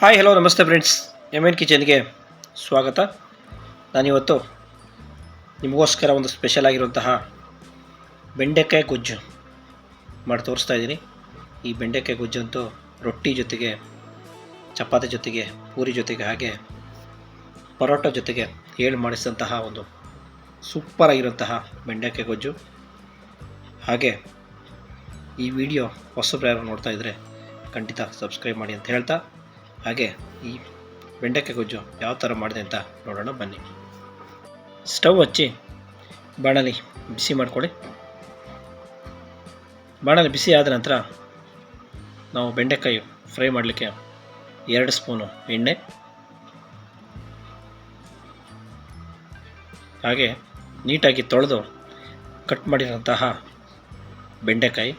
Hi hello ನಮಸ್ತೆ friends, M N ಕಿಚನ್ಗೆ ಸ್ವಾಗತ. ನಾನಿವತ್ತು ನಿಮಗೋಸ್ಕರ ಒಂದು ಸ್ಪೆಷಲ್ ಆಗಿರುವಂತಹ ಬೆಂಡೆಕಾಯಿ ಗೊಜ್ಜು ಮಾಡಿ ತೋರಿಸ್ತಾ ಇದ್ದೀನಿ. ಈ ಬೆಂಡೆಕಾಯಿ ಗೊಜ್ಜು ಅಂತೂ ರೊಟ್ಟಿ ಜೊತೆಗೆ, ಚಪಾತಿ ಜೊತೆಗೆ, ಪೂರಿ ಜೊತೆಗೆ, ಹಾಗೆ ಪರೋಟ ಜೊತೆಗೆ ಹೇಳಿ ಮಾಡಿಸಿದಂತಹ ಒಂದು ಸೂಪರ್ ಆಗಿರುವಂತಹ ಬೆಂಡೆಕಾಯಿ ಗೊಜ್ಜು. ಹಾಗೆ ಈ ವಿಡಿಯೋ ಹೊಸಬ್ರು ಯಾರು ನೋಡ್ತಾ ಇದ್ದರೆ ಖಂಡಿತ ಸಬ್ಸ್ಕ್ರೈಬ್ ಮಾಡಿ ಅಂತ ಹೇಳ್ತಾ, ಹಾಗೆ ಈ ಬೆಂಡೆಕಾಯಿ ಗೊಜ್ಜು ಯಾವ ಥರ ಮಾಡಿದೆ ಅಂತ ನೋಡೋಣ ಬನ್ನಿ. ಸ್ಟವ್ ಹಚ್ಚಿ ಬಾಣಲಿ ಬಿಸಿ ಮಾಡ್ಕೊಳ್ಳಿ. ಬಾಣಲಿ ಬಿಸಿ ಆದ ನಂತರ ನಾವು ಬೆಂಡೆಕಾಯಿ ಫ್ರೈ ಮಾಡಲಿಕ್ಕೆ 2 ಸ್ಪೂನು ಎಣ್ಣೆ, ಹಾಗೆ ನೀಟಾಗಿ ತೊಳೆದು ಕಟ್ ಮಾಡಿರೋಂತಹ ಬೆಂಡೆಕಾಯಿ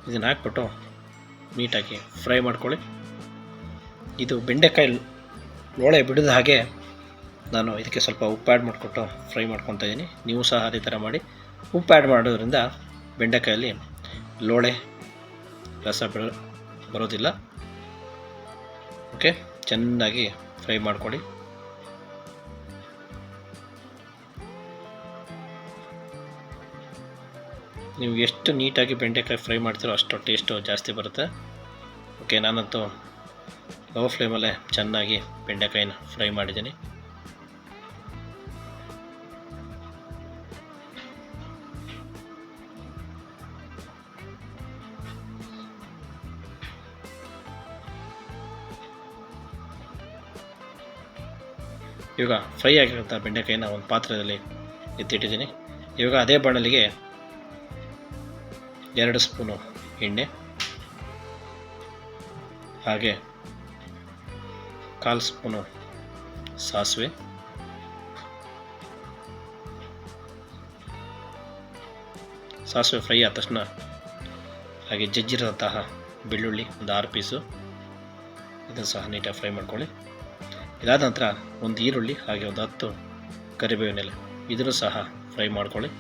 ಇದನ್ನು ಹಾಕ್ಬಿಟ್ಟು ನೀಟಾಗಿ ಫ್ರೈ ಮಾಡ್ಕೊಳ್ಳಿ. ಇದು ಬೆಂಡೆಕಾಯಿ ಲೋಳೆ ಬಿಡಿದ ಹಾಗೆ ನಾನು ಇದಕ್ಕೆ ಸ್ವಲ್ಪ ಉಪ್ಪು ಆ್ಯಡ್ ಮಾಡಿಕೊಟ್ಟು ಫ್ರೈ ಮಾಡ್ಕೊತಾ ಇದ್ದೀನಿ. ನೀವು ಸಹ ಅದೇ ಥರ ಮಾಡಿ. ಉಪ್ಪು ಆ್ಯಡ್ ಮಾಡೋದ್ರಿಂದ ಬೆಂಡೆಕಾಯಲ್ಲಿ ಲೋಳೆ ರಸ ಬರೋದಿಲ್ಲ. ಓಕೆ, ಚೆನ್ನಾಗಿ ಫ್ರೈ ಮಾಡ್ಕೊಳ್ಳಿ. ನೀವು ಎಷ್ಟು ನೀಟಾಗಿ ಬೆಂಡೆಕಾಯಿ ಫ್ರೈ ಮಾಡ್ತೀರೋ ಅಷ್ಟು ಟೇಸ್ಟು ಜಾಸ್ತಿ ಬರುತ್ತೆ. ಓಕೆ, ನಾನಂತೂ ಲೋ ಫ್ಲೇಮಲ್ಲೇ ಚೆನ್ನಾಗಿ ಬೆಂಡೆಕಾಯಿನ ಫ್ರೈ ಮಾಡಿದ್ದೀನಿ. ಇವಾಗ ಫ್ರೈ ಆಗಿರೋಂಥ ಬೆಂಡೆಕಾಯಿನ ಒಂದು ಪಾತ್ರೆಯಲ್ಲಿ ಎತ್ತಿಟ್ಟಿದ್ದೀನಿ. ಇವಾಗ ಅದೇ ಬಾಣಲಿಗೆ 2 ಸ್ಪೂನು ಎಣ್ಣೆ, ಹಾಗೆ 1/4 ಸ್ಪೂನು ಸಾಸಿವೆ, ಫ್ರೈ ಆದ ತಕ್ಷಣ ಹಾಗೆ ಜಜ್ಜಿರೋಂತಹ ಬೆಳ್ಳುಳ್ಳಿ ಒಂದು 6 ಪೀಸು, ಇದನ್ನು ಸಹ ನೀಟಾಗಿ ಫ್ರೈ ಮಾಡ್ಕೊಳ್ಳಿ. ಇದಾದ ನಂತರ ಒಂದು ಈರುಳ್ಳಿ, ಹಾಗೆ ಒಂದು 10 ಕರಿಬೇವಿನ ಎಲೆ, ಇದನ್ನು ಸಹ ಫ್ರೈ ಮಾಡ್ಕೊಳ್ಳಿ.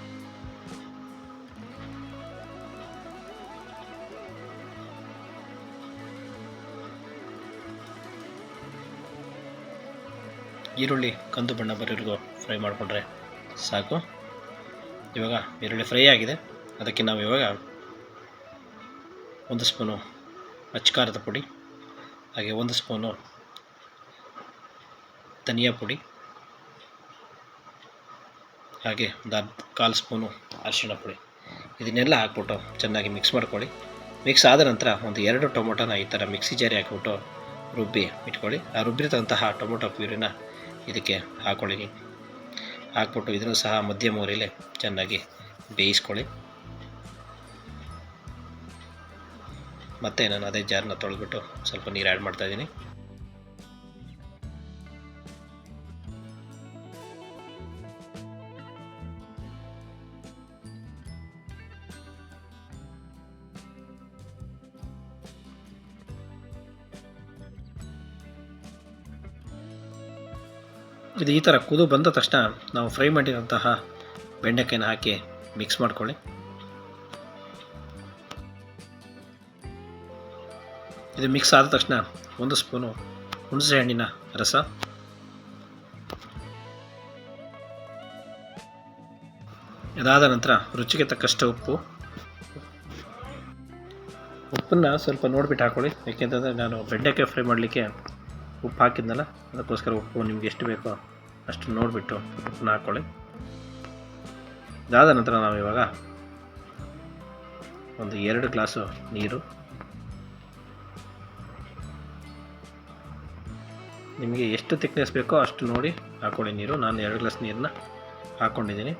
ಈರುಳ್ಳಿ ಕಂದು ಬಣ್ಣ ಬರೋರಿಗೂ ಫ್ರೈ ಮಾಡಿಕೊಂಡ್ರೆ ಸಾಕು. ಇವಾಗ ಈರುಳ್ಳಿ ಫ್ರೈ ಆಗಿದೆ, ಅದಕ್ಕೆ ನಾವು ಇವಾಗ 1 ಸ್ಪೂನು ಅಚ್ಚಕಾರದ ಪುಡಿ, ಹಾಗೆ 1 ಸ್ಪೂನು ಧನಿಯಾ ಪುಡಿ, ಹಾಗೆ ಒಂದು 1/4 ಸ್ಪೂನು ಅರಿಶಿಣ ಪುಡಿ, ಇದನ್ನೆಲ್ಲ ಹಾಕ್ಬಿಟ್ಟು ಚೆನ್ನಾಗಿ ಮಿಕ್ಸ್ ಮಾಡ್ಕೊಳ್ಳಿ. ಮಿಕ್ಸ್ ಆದ ನಂತರ ಒಂದು 2 ಟೊಮೊಟೊನ ಈ ಥರ ಮಿಕ್ಸಿ ಜಾರಿ ಹಾಕಿಬಿಟ್ಟು ರುಬ್ಬಿ ಇಟ್ಕೊಳ್ಳಿ. ಆ ರುಬ್ಬಿರ್ತಂತಹ ಟೊಮೊಟೊ ಪ್ಯೂರಿನ ಇದಕ್ಕೆ ಹಾಕ್ಕೊಳ್ಳಿ. ಹಾಕ್ಬಿಟ್ಟು ಇದನ್ನು ಸಹ ಮಧ್ಯಮ ಉರಿಯಲ್ಲಿ ಚೆನ್ನಾಗಿ ಬೇಯಿಸ್ಕೊಳ್ಳಿ. ಮತ್ತು ನಾನು ಅದೇ ಜಾರನ್ನ ತೊಳೆದ್ಬಿಟ್ಟು ಸ್ವಲ್ಪ ನೀರು ಆ್ಯಡ್ ಮಾಡ್ತಾಯಿದ್ದೀನಿ. ಇದು ಈ ಥರ ಕುದು ಬಂದ ತಕ್ಷಣ ನಾವು ಫ್ರೈ ಮಾಡಿರೋಂತಹ ಬೆಂಡೆಕಾಯಿನ ಹಾಕಿ ಮಿಕ್ಸ್ ಮಾಡ್ಕೊಳ್ಳಿ. ಇದು ಮಿಕ್ಸ್ ಆದ ತಕ್ಷಣ 1 ಸ್ಪೂನು ಹುಣಸೆ ಹಣ್ಣಿನ ರಸ, ಇದಾದ ನಂತರ ರುಚಿಗೆ ತಕ್ಕಷ್ಟು ಉಪ್ಪನ್ನು ಸ್ವಲ್ಪ ನೋಡಿಬಿಟ್ಟು ಹಾಕ್ಕೊಳ್ಳಿ. ಏಕೆಂತಂದರೆ ನಾನು ಬೆಂಡೆಕಾಯಿ ಫ್ರೈ ಮಾಡಲಿಕ್ಕೆ ಉಪ್ಪು ಹಾಕಿದ್ನಲ್ಲ, ಅದಕ್ಕೋಸ್ಕರ ಉಪ್ಪು ನಿಮ್ಗೆ ಎಷ್ಟು ಬೇಕೋ ಅಷ್ಟು ನೋಡಿಬಿಟ್ಟು ಉಪ್ಪನ್ನ ಹಾಕ್ಕೊಳ್ಳಿ. ಇದಾದ ನಂತರ ನಾವು ಇವಾಗ ಒಂದು 2 ಗ್ಲಾಸು ನೀರು, ನಿಮಗೆ ಎಷ್ಟು ಥಿಕ್ನೆಸ್ ಬೇಕೋ ಅಷ್ಟು ನೋಡಿ ಹಾಕ್ಕೊಳ್ಳಿ ನೀರು. ನಾನು 2 ಗ್ಲಾಸ್ ನೀರನ್ನ ಹಾಕ್ಕೊಂಡಿದ್ದೀನಿ.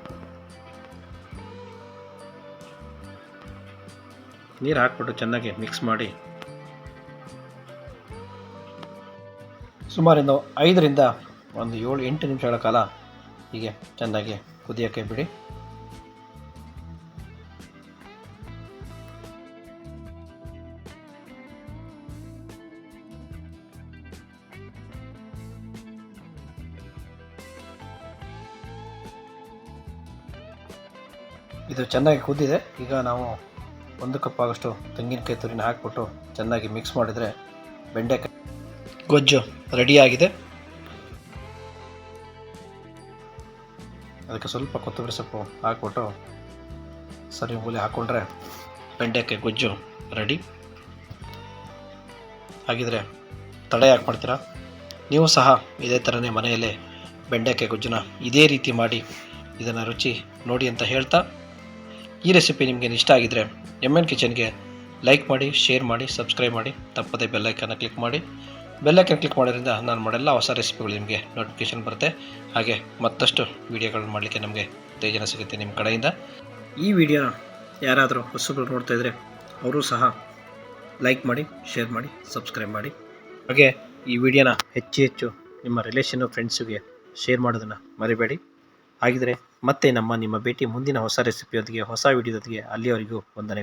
ನೀರು ಹಾಕ್ಬಿಟ್ಟು ಚೆನ್ನಾಗಿ ಮಿಕ್ಸ್ ಮಾಡಿ ಸುಮಾರು 5ರಿಂದ 7-8 ನಿಮಿಷಗಳ ಕಾಲ ಹೀಗೆ ಚೆನ್ನಾಗಿ ಕುದಿಯೋಕ್ಕೆ ಬಿಡಿ. ಇದು ಚೆನ್ನಾಗಿ ಕುದ್ದಿದೆ. ಈಗ ನಾವು 1 ಕಪ್ ಆಗೋಷ್ಟು ತೆಂಗಿನಕಾಯಿ ತುರಿನ ಹಾಕ್ಬಿಟ್ಟು ಚೆನ್ನಾಗಿ ಮಿಕ್ಸ್ ಮಾಡಿದರೆ ಬೆಂಡೆಕಾಯಿ ಗೊಜ್ಜು ರೆಡಿಯಾಗಿದೆ. ಅದಕ್ಕೆ ಸ್ವಲ್ಪ ಕೊತ್ತಂಬರಿ ಸೊಪ್ಪು ಹಾಕ್ಬಿಟ್ಟು ಸರಿ ಮೂಲೆ ಹಾಕ್ಕೊಂಡ್ರೆ ಬೆಂಡೆಕಾಯಿ ಗೊಜ್ಜು ರೆಡಿ. ಹಾಗಿದ್ರೆ ತಡ ಯಾಕೆ ಮಾಡ್ತೀರಾ? ನೀವು ಸಹ ಇದೇ ಥರನೇ ಮನೆಯಲ್ಲೇ ಬೆಂಡೆಕಾಯಿ ಗೊಜ್ಜನ್ನ ಇದೇ ರೀತಿ ಮಾಡಿ ಇದನ್ನು ರುಚಿ ನೋಡಿ ಅಂತ ಹೇಳ್ತಾ, ಈ ರೆಸಿಪಿ ನಿಮಗೆ ಇಷ್ಟ ಆಗಿದ್ದರೆ MN ಕಿಚನ್ಗೆ ಲೈಕ್ ಮಾಡಿ, ಶೇರ್ ಮಾಡಿ, ಸಬ್ಸ್ಕ್ರೈಬ್ ಮಾಡಿ, ತಪ್ಪದೇ ಬೆಲ್ಲೈಕನ್ನ ಕ್ಲಿಕ್ ಮಾಡಿ. ಬೆಲ್ಲೈಕನ್ ಕ್ಲಿಕ್ ಮಾಡೋದ್ರಿಂದ ನಾನು ಮಾಡೋಲ್ಲ ಹೊಸ ರೆಸಿಪಿಗಳು ನಿಮಗೆ ನೋಟಿಫಿಕೇಷನ್ ಬರುತ್ತೆ. ಹಾಗೆ ಮತ್ತಷ್ಟು ವೀಡಿಯೋಗಳನ್ನ ಮಾಡಲಿಕ್ಕೆ ನಮಗೆ ಉತ್ತೇಜನ ಸಿಗುತ್ತೆ ನಿಮ್ಮ ಕಡೆಯಿಂದ. ಈ ವಿಡಿಯೋನ ಯಾರಾದರೂ ಹೊಸಬರು ನೋಡ್ತಾ ಇದ್ದರೆ ಅವರು ಸಹ ಲೈಕ್ ಮಾಡಿ, ಶೇರ್ ಮಾಡಿ, ಸಬ್ಸ್ಕ್ರೈಬ್ ಮಾಡಿ. ಹಾಗೆ ಈ ವಿಡಿಯೋನ ಹೆಚ್ಚು ನಿಮ್ಮ ರಿಲೇಷನ್ನು, ಫ್ರೆಂಡ್ಸಿಗೆ ಶೇರ್ ಮಾಡೋದನ್ನು ಮರಿಬೇಡಿ. ಹಾಗಿದ್ರೆ ಮತ್ತೆ ನಿಮ್ಮ ಭೇಟಿ ಮುಂದಿನ ಹೊಸ ರೆಸಿಪಿಯೊಂದಿಗೆ, ಹೊಸ ವಿಡಿಯೋದೊಂದಿಗೆ. ಅಲ್ಲಿಯವರೆಗೂ ವಂದನೆಗಳು.